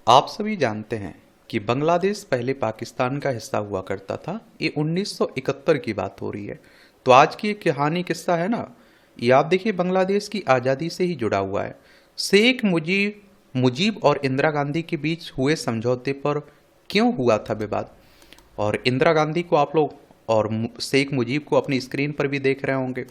आप सभी जानते हैं कि बांग्लादेश पहले पाकिस्तान का हिस्सा हुआ करता था। ये 1971 की बात हो रही है। तो आज की एक कहानी किस्सा है ना, ये आप देखिए बांग्लादेश की आज़ादी से ही जुड़ा हुआ है। शेख मुजीब और इंदिरा गांधी के बीच हुए समझौते पर क्यों हुआ था विवाद। और इंदिरा गांधी को आप लोग और शेख मुजीब को अपनी स्क्रीन पर भी देख रहे होंगे।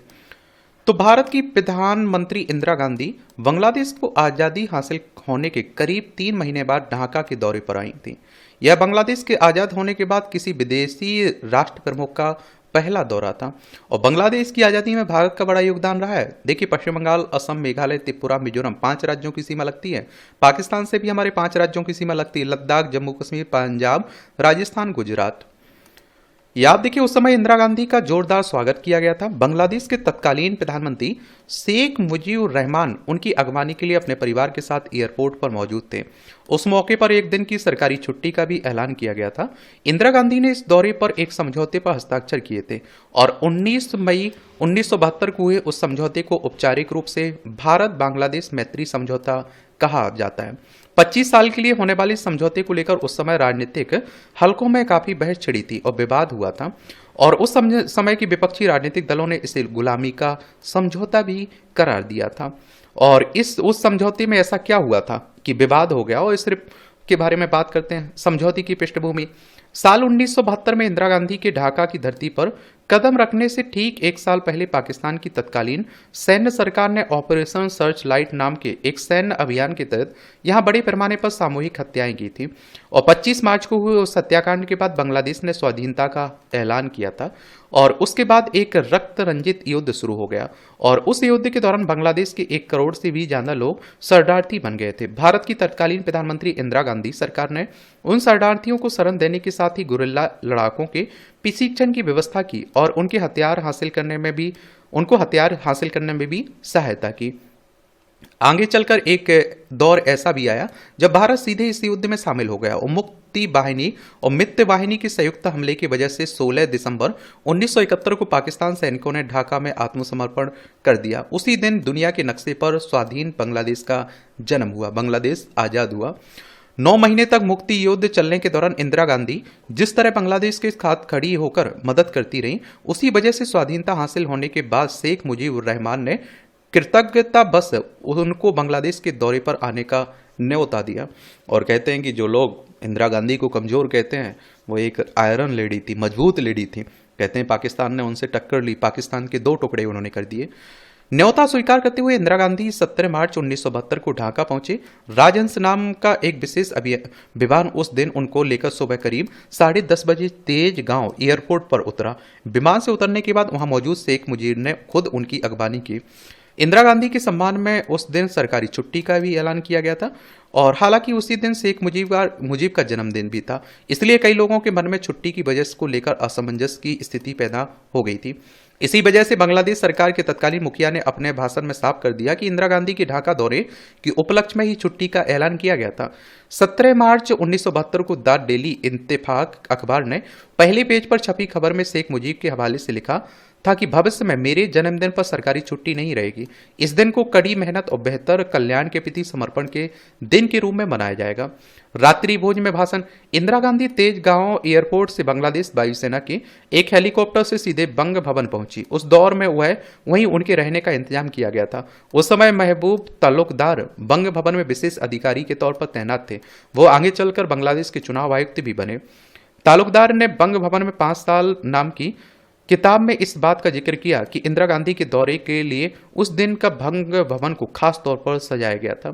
तो भारत की प्रधानमंत्री इंदिरा गांधी बांग्लादेश को आज़ादी हासिल होने के करीब 3 महीने बाद ढाका के दौरे पर आई थी। यह बांग्लादेश के आज़ाद होने के बाद किसी विदेशी राष्ट्र प्रमुख का पहला दौरा था। और बांग्लादेश की आज़ादी में भारत का बड़ा योगदान रहा है। देखिए, पश्चिम बंगाल, असम, मेघालय, त्रिपुरा, मिजोरम 5 राज्यों की सीमा लगती है। पाकिस्तान से भी हमारे 5 राज्यों की सीमा लगती है: लद्दाख, जम्मू कश्मीर, पंजाब, राजस्थान, गुजरात। याद देखिए, उस समय इंदिरा गांधी का जोरदार स्वागत किया गया था। बांग्लादेश के तत्कालीन प्रधानमंत्री शेख मुजीबुर रहमान उनकी अगवानी के लिए अपने परिवार के साथ एयरपोर्ट पर मौजूद थे। उस मौके पर एक दिन की सरकारी छुट्टी का भी ऐलान किया गया था। इंदिरा गांधी ने इस दौरे पर एक समझौते पर हस्ताक्षर किए थे और 19 मई 1972 को हुए उस समझौते को औपचारिक रूप से भारत बांग्लादेश मैत्री समझौता कहा जाता है। 25 साल के लिए होने वाले समझौते को लेकर उस समय राजनीतिक हलकों में काफी बहस छिड़ी थी और विवाद हुआ था। और उस समय की विपक्षी राजनीतिक दलों ने इसे गुलामी का समझौता भी करार दिया था। और उस समझौते में ऐसा क्या हुआ था कि विवाद हो गया, और इस के बारे में बात करते हैं। समझौते की पृष्ठभूमि: साल 1972 में इंदिरा गांधी के ढाका की धरती पर कदम रखने से ठीक 1 साल पहले पाकिस्तान की तत्कालीन सैन्य सरकार ने ऑपरेशन सर्च लाइट नाम के एक सैन्य अभियान के तहत यहां बड़े पैमाने पर सामूहिक हत्याएं की थी। और 25 मार्च को हुए उस हत्याकांड के बाद बांग्लादेश ने स्वाधीनता का ऐलान किया था। और उसके बाद एक रक्त रंजित युद्ध शुरू हो गया। और उस युद्ध के दौरान बांग्लादेश के 1 करोड़ से भी ज्यादा लोग शरणार्थी बन गए थे। भारत की तत्कालीन प्रधानमंत्री इंदिरा गांधी सरकार ने उन शरणार्थियों को शरण देने के साथ ही गुरिल्ला लड़ाकों के प्रशिक्षण की व्यवस्था की और उनको हथियार हासिल करने में भी सहायता की। आगे चलकर एक दौर ऐसा भी आया जब भारत सीधे इस युद्ध में शामिल हो गया और मुक्ति वाहिनी और मित्र वाहिनी के संयुक्त हमले की वजह से 16 दिसंबर 1971 को पाकिस्तान सैनिकों ने ढाका में आत्मसमर्पण कर दिया। उसी दिन दुनिया के नक्शे पर स्वाधीन बांग्लादेश का जन्म हुआ, बांग्लादेश आजाद हुआ। 9 महीने तक मुक्ति युद्ध चलने के दौरान इंदिरा गांधी जिस तरह बांग्लादेश के साथ खड़ी होकर मदद करती रही, उसी वजह से स्वाधीनता हासिल होने के बाद शेख मुजीबुर रहमान ने कृतज्ञता बस उनको बांग्लादेश के दौरे पर आने का न्योता दिया। और कहते हैं कि जो लोग इंदिरा गांधी को कमजोर कहते हैं, वो एक आयरन लेडी थी, मजबूत लेडी थी। कहते हैं पाकिस्तान ने उनसे टक्कर ली, पाकिस्तान के 2 टुकड़े उन्होंने कर दिए। न्योता स्वीकार करते हुए इंदिरा गांधी 17 मार्च 1972 को ढाका पहुंचे। राजहंस नाम का एक विशेष विमान उस दिन उनको लेकर सुबह करीब 10:30 बजे तेज गांव एयरपोर्ट पर उतरा। विमान से उतरने के बाद वहां मौजूद शेख मुजीब ने खुद उनकी अगवानी की। इंदिरा गांधी के सम्मान में उस दिन सरकारी छुट्टी का भी ऐलान किया गया था। और हालांकि उसी दिन शेख मुजीब का जन्मदिन भी था, इसलिए कई लोगों के मन में छुट्टी की वजह को लेकर असमंजस की स्थिति पैदा हो गई थी। इसी वजह से बांग्लादेश सरकार के तत्कालीन मुखिया ने अपने भाषण में साफ कर दिया कि इंदिरा गांधी के ढाका दौरे के उपलक्ष्य में ही छुट्टी का ऐलान किया गया था। 17 मार्च 1972 को द डेली इत्तेफाक अखबार ने पहले पेज पर छपी खबर में शेख मुजीब के हवाले से लिखा था कि भविष्य में मेरे जन्मदिन पर सरकारी छुट्टी नहीं रहेगी। इस दिन को कड़ी मेहनत और बेहतर कल्याण के प्रति समर्पण के दिन के रूप में मनाया जाएगा। रात्रि भोज में भाषण: इंदिरा गांधी तेज गांव एयरपोर्ट से बांग्लादेश वायुसेना के एक हेलीकॉप्टर से सीधे बंग भवन पहुंची। उस दौर में वहीं उनके रहने का इंतजाम किया गया था। उस समय महबूब तालुकदार बंग भवन में विशेष अधिकारी के तौर पर तैनात थे। वो आगे चलकर बांग्लादेश के चुनाव आयुक्त भी बने। तालुकदार ने बंग भवन में 5 साल नाम की किताब में इस बात का जिक्र किया कि इंदिरा गांधी के दौरे के लिए उस दिन का भंग भवन को खास तौर पर सजाया गया था।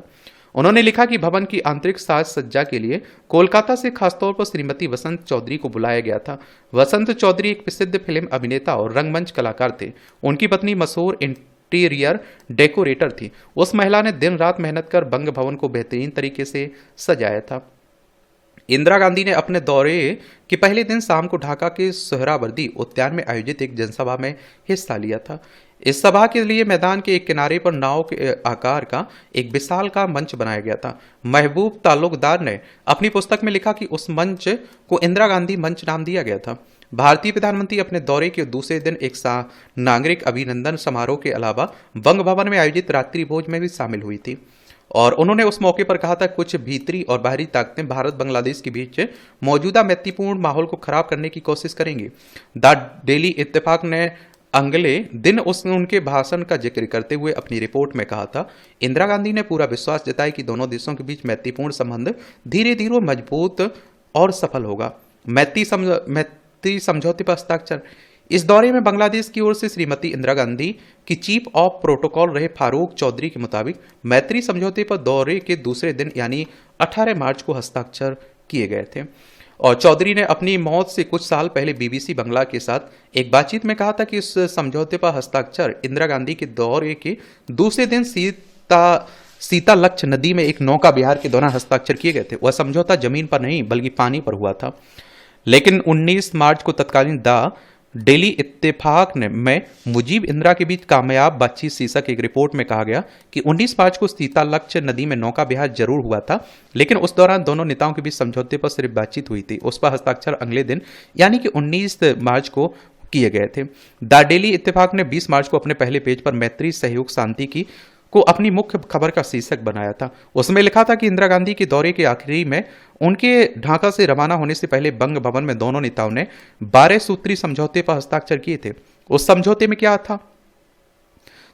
उन्होंने लिखा कि भवन की आंतरिक साज सज्जा के लिए कोलकाता से खासतौर पर श्रीमती वसंत चौधरी को बुलाया गया था। वसंत चौधरी एक प्रसिद्ध फिल्म अभिनेता और रंगमंच कलाकार थे। उनकी पत्नी मशहूर इंटीरियर डेकोरेटर थी। उस महिला ने दिन रात मेहनत कर बंग भवन को बेहतरीन तरीके से सजाया था। इंदिरा गांधी ने अपने दौरे के पहले दिन शाम को ढाका के सोहरावर्दी उद्यान में आयोजित एक जनसभा में हिस्सा लिया था। इस सभा के लिए मैदान के एक किनारे पर नाव के आकार का एक विशाल का मंच बनाया गया था। महबूब तालुकदार ने अपनी पुस्तक में लिखा कि उस मंच को इंदिरा गांधी मंच नाम दिया गया था। भारतीय प्रधानमंत्री अपने दौरे के दूसरे दिन एक नागरिक अभिनंदन समारोह के अलावा बंग भवन में आयोजित रात्रि भोज में भी शामिल हुई थी। और उन्होंने उस मौके पर कहा था कुछ भीतरी और बाहरी ताकतें भारत बांग्लादेश के बीच मौजूदा मैत्रीपूर्ण माहौल को खराब करने की कोशिश करेंगी। द डेली इत्तेफाक ने अगले दिन उनके भाषण का जिक्र करते हुए अपनी रिपोर्ट में कहा था, इंदिरा गांधी ने पूरा विश्वास जताया कि दोनों देशों के बीच मैत्रीपूर्ण संबंध धीरे धीरे मजबूत और सफल होगा। मैत्री समझौते पर हस्ताक्षर। इस दौरे में बांग्लादेश की ओर से श्रीमती इंदिरा गांधी की चीफ ऑफ प्रोटोकॉल रहे फारूक चौधरी के मुताबिक मैत्री समझौते पर दौरे के दूसरे दिन यानी 18 मार्च को हस्ताक्षर किए गए थे। और चौधरी ने अपनी मौत से कुछ साल पहले बीबीसी बंगला के साथ एक बातचीत में कहा था कि इस समझौते पर हस्ताक्षर इंदिरा गांधी के दौरे के दूसरे दिन सीतालक्ष्य नदी में एक नौका विहार के दौरान हस्ताक्षर किए गए थे। वह समझौता जमीन पर नहीं बल्कि पानी पर हुआ था। लेकिन 19 मार्च को तत्कालीन द डेली इत्तेफाक में मुजीब इंदिरा के बीच कामयाब बातचीत शीर्षक एक रिपोर्ट में कहा गया कि 19 मार्च को सीतालक्ष्य नदी में नौका विहार जरूर हुआ था, लेकिन उस दौरान दोनों नेताओं के बीच समझौते पर सिर्फ बातचीत हुई थी। उस पर हस्ताक्षर अगले दिन यानी कि 19 मार्च को किए गए थे। द डेली इत्तेफाक ने 20 मार्च को अपने पहले पेज पर मैत्री सहयोग शांति की को अपनी मुख्य खबर का शीर्षक बनाया था। उसमें लिखा था कि इंदिरा गांधी के दौरे के आखिरी में उनके ढाका से रवाना होने से पहले बंग भवन में दोनों नेताओं ने 12 सूत्री समझौते पर हस्ताक्षर किए थे। उस समझौते में क्या था?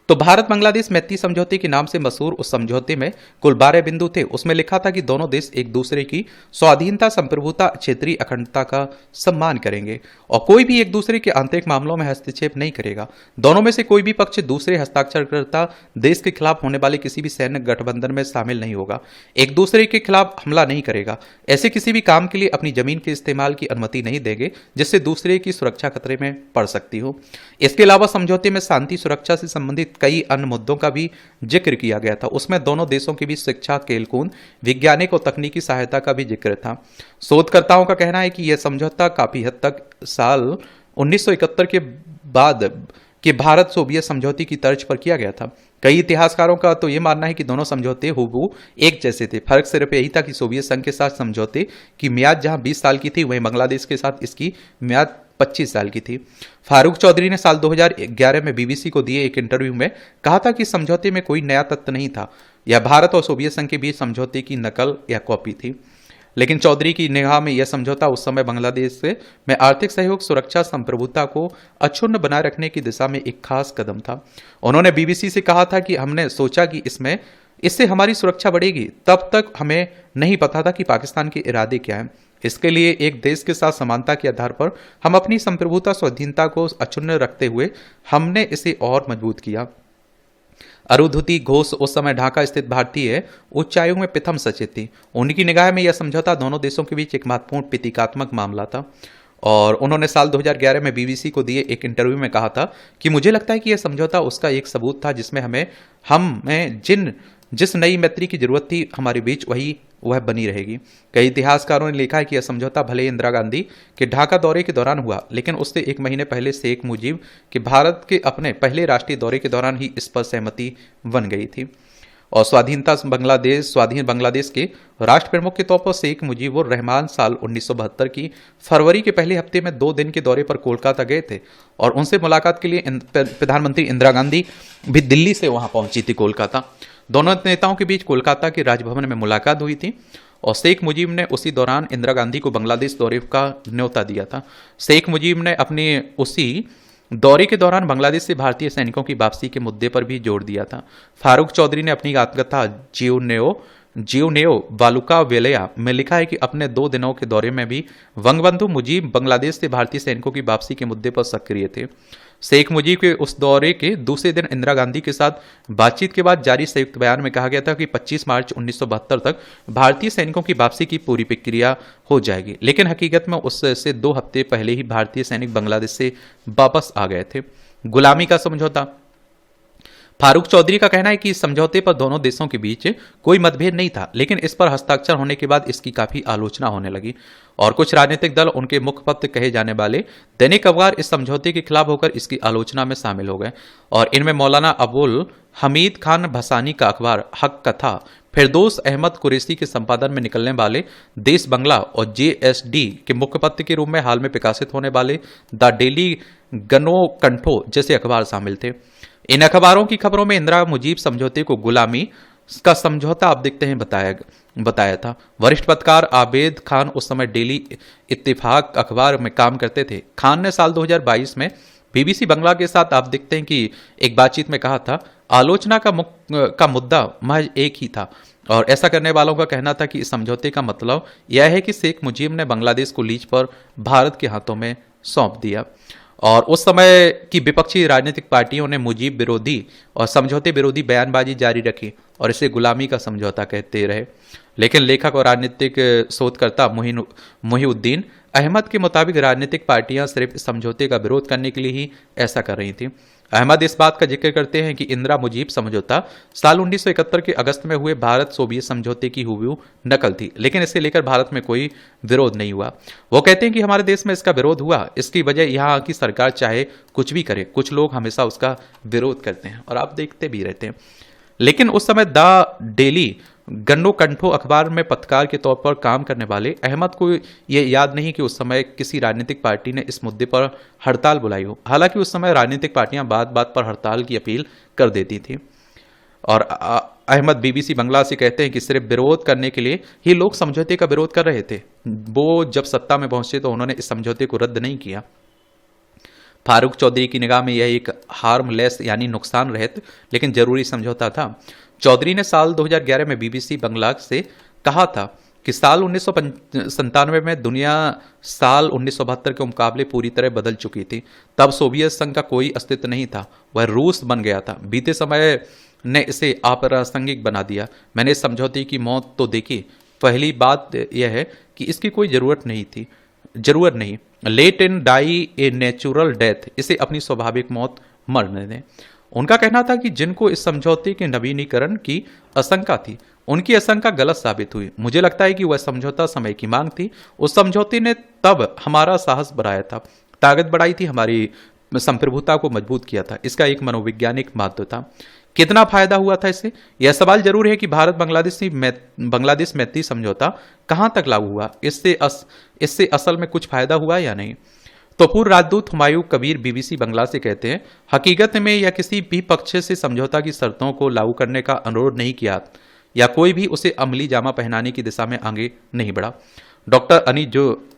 तो भारत बांग्लादेश मैत्री समझौते के नाम से मशहूर उस समझौते में कुल 12 बिंदु थे। उसमें लिखा था कि दोनों देश एक दूसरे की स्वाधीनता, संप्रभुता, क्षेत्रीय अखंडता का सम्मान करेंगे और कोई भी एक दूसरे के आंतरिक मामलों में हस्तक्षेप नहीं करेगा। दोनों में से कोई भी पक्ष दूसरे हस्ताक्षरकर्ता देश के खिलाफ होने वाले किसी भी सैन्य गठबंधन में शामिल नहीं होगा, एक दूसरे के खिलाफ हमला नहीं करेगा, ऐसे किसी भी काम के लिए अपनी जमीन के इस्तेमाल की अनुमति नहीं देंगे जिससे दूसरे की सुरक्षा खतरे में पड़ सकती हो। इसके अलावा समझौते में शांति सुरक्षा से संबंधित कई अन्य मुद्दों का भी जिक्र किया गया था। उसमें दोनों देशों के बीच शिक्षा, खेलकूद, वैज्ञानिक और तकनीकी सहायता का भी जिक्र था। शोधकर्ताओं का कहना है कि यह समझौता काफी हद तक साल 1971 के बाद के भारत सोवियत समझौते की तर्ज पर किया गया था। कई इतिहासकारों का तो यह मानना है कि दोनों समझौते हूबहू एक जैसे थे। फर्क सिर्फ यही था कि सोवियत संघ के साथ समझौते की म्याद जहां 20 साल की थी, वहीं बांग्लादेश के साथ इसकी म्याद 25 साल की थी। फारूक चौधरी ने साल 2011 में बीबीसी को दिए एक इंटरव्यू में कहा था कि समझौते में कोई नया तथ्य नहीं था, यह भारत और सोवियत संघ के बीच समझौते की नकल या कॉपी थी। लेकिन चौधरी की निगाह में यह समझौता उस समय बांग्लादेश में आर्थिक सहयोग, सुरक्षा, संप्रभुता को अक्षुण्ण बनाए रखने की दिशा में एक खास कदम था। उन्होंने बीबीसी से कहा था कि हमने सोचा कि इससे हमारी सुरक्षा बढ़ेगी। तब तक हमें नहीं पता था कि पाकिस्तान के इरादे क्या हैं। इसके लिए एक देश के साथ समानता के आधार पर हम अपनी संप्रभुता, स्वाधीनता को अक्षुण्ण रखते हुए हमने इसे और मजबूत किया। अरुंधति घोष उस समय ढाका स्थित भारतीय उच्चायोग में प्रथम सचिव थी। उनकी निगाह में यह समझौता दोनों देशों के बीच एक महत्वपूर्ण प्रतीकात्मक मामला था और उन्होंने साल 2011 में बीबीसी को दिए एक इंटरव्यू में कहा था कि मुझे लगता है कि यह समझौता उसका एक सबूत था जिसमें हमें जिस नई मैत्री की जरूरत थी हमारे बीच वह बनी रहेगी। कई इतिहासकारों ने लिखा है कि यह समझौता भले इंदिरा गांधी के ढाका दौरे के दौरान हुआ, लेकिन उससे एक महीने पहले शेख मुजीब के भारत के अपने पहले राष्ट्रीय दौरे के दौरान ही इस पर सहमति बन गई थी। और स्वाधीन बांग्लादेश के राष्ट्र प्रमुख के तौर पर शेख मुजीबुर रहमान साल 1972 की फरवरी के पहले हफ्ते में 2 दिन के दौरे पर कोलकाता गए थे और उनसे मुलाकात के लिए प्रधानमंत्री इंदिरा गांधी भी दिल्ली से वहां पहुंची थी कोलकाता। दोनों नेताओं के बीच कोलकाता के राजभवन में मुलाकात हुई थी और शेख मुजीब ने उसी दौरान इंदिरा गांधी को बांग्लादेश दौरे का न्योता दिया था। शेख मुजीब ने अपने उसी दौरे के दौरान बांग्लादेश से भारतीय सैनिकों की वापसी के मुद्दे पर भी जोर दिया था। फारूक चौधरी ने अपनी आत्मकथा जियोनेओ वालुका वेलया में लिखा है कि अपने 2 दिनों के दौरे में भी वंगबंधु मुजीब बांग्लादेश से भारतीय सैनिकों की वापसी के मुद्दे पर सक्रिय थे। शेख मुजीब के उस दौरे के दूसरे दिन इंदिरा गांधी के साथ बातचीत के बाद जारी संयुक्त बयान में कहा गया था कि 25 मार्च 1972 तक भारतीय सैनिकों की वापसी की पूरी प्रक्रिया हो जाएगी, लेकिन हकीकत में उससे 2 हफ्ते पहले ही भारतीय सैनिक बांग्लादेश से वापस आ गए थे। गुलामी का समझौता। फारूक चौधरी का कहना है कि इस समझौते पर दोनों देशों के बीच कोई मतभेद नहीं था, लेकिन इस पर हस्ताक्षर होने के बाद इसकी काफी आलोचना होने लगी और कुछ राजनीतिक दल, उनके मुखपत्र कहे जाने वाले दैनिक अखबार इस समझौते के खिलाफ होकर इसकी आलोचना में शामिल हो गए और इनमें मौलाना अबुल हमीद खान भसानी का अखबार हक कथा, फिरदौस अहमद कुरैशी के संपादन में निकलने वाले देश बंगला और JSD के मुखपत्र के रूप में हाल में प्रकाशित होने वाले द डेली गणोकंठो जैसे अखबार शामिल थे। इन अखबारों की खबरों में इंदिरा मुजीब समझौते को गुलामी, का समझौता आप देखते हैं बताया था। वरिष्ठ पत्रकार आबेद खान उस समय डेली इत्तेफाक अखबार में काम करते थे। खान ने साल 2022 में बीबीसी बंगला के साथ आप देखते हैं कि एक बातचीत में कहा था, आलोचना का मुद्दा महज एक ही था और ऐसा करने वालों का कहना था कि इस समझौते का मतलब यह है कि शेख मुजीब ने बांग्लादेश को लीज पर भारत के हाथों में सौंप दिया। और उस समय की विपक्षी राजनीतिक पार्टियों ने मुजीब विरोधी और समझौते विरोधी बयानबाजी जारी रखी और इसे गुलामी का समझौता कहते रहे। लेकिन लेखक और राजनीतिक शोधकर्ता मुहीउद्दीन अहमद के मुताबिक राजनीतिक पार्टियां सिर्फ इस समझौते का विरोध करने के लिए ही ऐसा कर रही थी। अहमद इस बात का जिक्र करते हैं कि इंदिरा मुजीब समझौता साल 1971 के अगस्त में हुए भारत सोवियत समझौते की हुबहू नकल थी, लेकिन इसे लेकर भारत में कोई विरोध नहीं हुआ। वो कहते हैं कि हमारे देश में इसका विरोध हुआ, इसकी वजह यहाँ की सरकार चाहे कुछ भी करे, कुछ लोग हमेशा उसका विरोध करते हैं और आप देखते भी रहते हैं। लेकिन उस समय द डेली गन्नो कंठो अखबार में पत्रकार के तौर पर काम करने वाले अहमद को यह याद नहीं कि उस समय किसी राजनीतिक पार्टी ने इस मुद्दे पर हड़ताल बुलाई हो। हालांकि उस समय राजनीतिक पार्टियां बात बात पर हड़ताल की अपील कर देती थी। और अहमद बीबीसी बंगला से कहते हैं कि सिर्फ विरोध करने के लिए ही लोग समझौते का विरोध कर रहे थे। वो जब सत्ता में पहुंचे तो उन्होंने इस समझौते को रद्द नहीं किया। फारूक चौधरी की निगाह में यह एक हार्मलेस यानी नुकसान रहित लेकिन जरूरी समझौता था। चौधरी ने साल 2011 में बीबीसी बंगला से कहा था कि साल 1997 में दुनिया साल 1972 के मुकाबले पूरी तरह बदल चुकी थी। तब सोवियत संघ का कोई अस्तित्व नहीं था, वह रूस बन गया था। बीते समय ने इसे अप्रासंगिक बना दिया। मैंने इस समझौते की मौत तो देखी। पहली बात यह है कि इसकी कोई जरूरत नहीं। Let and die a natural death, इसे अपनी स्वाभाविक मौत मरने दें। उनका कहना था कि जिनको इस समझौते के नवीनीकरण की आशंका थी, उनकी आशंका गलत साबित हुई। मुझे लगता है कि वह समझौता समय की मांग थी। उस समझौते ने तब हमारा साहस बढ़ाया था, ताकत बढ़ाई थी, हमारी संप्रभुता को मजबूत किया था। इसका एक मनोवैज्ञानिक महत्व था। कितना फायदा हुआ था इससे? यह सवाल जरूर है कि भारत बांग्लादेश मैत्री समझौता कहां तक लागू हुआ, इससे असल में कुछ फायदा हुआ या नहीं। तो पूर्व राजदूत हुमायूं कबीर बीबीसी बंगला से कहते हैं, हकीकत में या किसी भी पक्ष से समझौता की शर्तों को लागू करने का अनुरोध नहीं किया या कोई भी उसे अमली जामा पहनाने की दिशा में आगे नहीं बढ़ा। डॉक्टर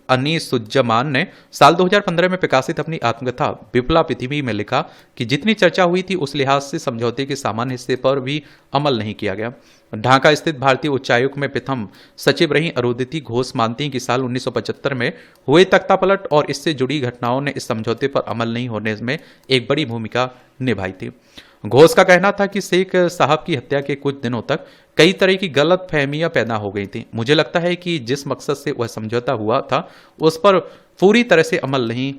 अनीसुज्जमान ने साल 2015 में प्रकाशित अपनी आत्मकथा विप्ला पृथ्वी में लिखा कि जितनी चर्चा हुई थी उस लिहाज से समझौते के सामान्य हिस्से पर भी अमल नहीं किया गया। ढाका स्थित भारतीय उच्चायोग में प्रथम सचिव रही अरुंधति घोष मानती हैं कि साल 1975 में हुए तख्तापलट और इससे जुड़ी घटनाओं ने इस समझौते पर अमल नहीं होने में एक बड़ी भूमिका निभाई थी। घोष का कहना था कि शेख साहब की हत्या के कुछ दिनों तक कई तरह की गलत फहमियां पैदा हो गई थी। मुझे लगता है कि जिस मकसद से वह समझौता हुआ था उस पर पूरी तरह से अमल नहीं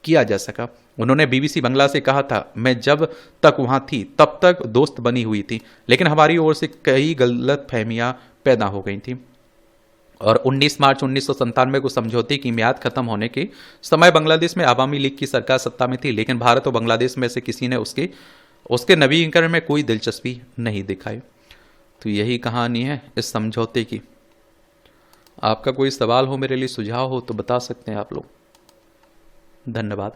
किया जा सका। उन्होंने बीबीसी बंगला से कहा था, मैं जब तक वहां थी तब तक दोस्त बनी हुई थी, लेकिन हमारी ओर से कई गलत फहमियां पैदा हो गई थी। और 19 मार्च 1997 को समझौते की मियाद खत्म होने के समय बांग्लादेश में आवामी लीग की सरकार सत्ता में थी, लेकिन भारत और बांग्लादेश में से किसी ने उसके नवीनीकरण में कोई दिलचस्पी नहीं दिखाई। तो यही कहानी है इस समझौते की। आपका कोई सवाल हो, मेरे लिए सुझाव हो तो बता सकते हैं आप लोग। धन्यवाद।